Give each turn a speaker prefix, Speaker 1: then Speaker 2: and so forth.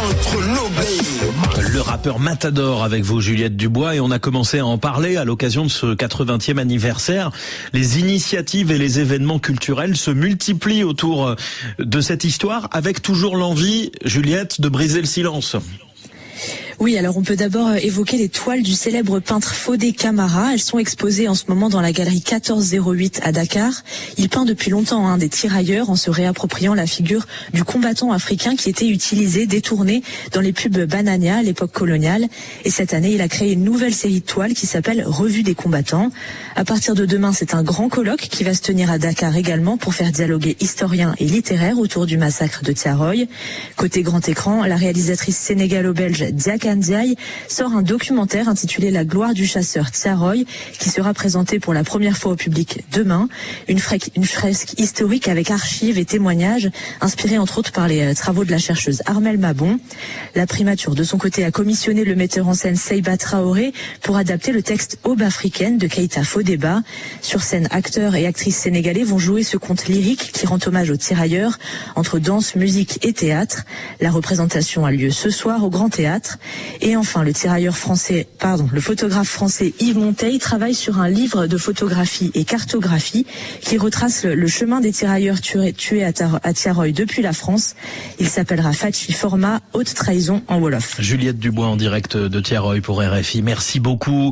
Speaker 1: entre nos blés.
Speaker 2: Le rappeur Matador avec vous, Juliette Dubois, et on a commencé à en parler à l'occasion de ce 80e anniversaire. Les initiatives et les événements culturels se multiplient autour de cette histoire, avec toujours l'envie, Juliette, de briser le silence.
Speaker 3: Oui, alors on peut d'abord évoquer les toiles du célèbre peintre Fodé Camara. Elles sont exposées en ce moment dans la galerie 1408 à Dakar. Il peint depuis longtemps des tirailleurs en se réappropriant la figure du combattant africain qui était utilisé, détourné dans les pubs Banania à l'époque coloniale. Et cette année, il a créé une nouvelle série de toiles qui s'appelle Revue des combattants. À partir de demain, c'est un grand colloque qui va se tenir à Dakar également pour faire dialoguer historiens et littéraires autour du massacre de Tiaroy. Côté grand écran, la réalisatrice sénégalo-belge Diaka Ndiaye sort un documentaire intitulé La gloire du chasseur Tiaroy qui sera présenté pour la première fois au public demain. Une fresque historique avec archives et témoignages inspirés entre autres par les travaux de la chercheuse Armelle Mabon. La primature de son côté a commissionné le metteur en scène Seyba Traoré pour adapter le texte Aube africaine de Keïta Fodéba. Sur scène, acteurs et actrices sénégalais vont jouer ce conte lyrique qui rend hommage aux tirailleurs entre danse, musique et théâtre. La représentation a lieu ce soir au Grand Théâtre. Et enfin, le photographe français Yves Monteil travaille sur un livre de photographie et cartographie qui retrace le chemin des tirailleurs tués à Tiaroy depuis la France. Il s'appellera Fachi Format, haute trahison en Wolof.
Speaker 2: Juliette Dubois en direct de Tiaroy pour RFI. Merci beaucoup.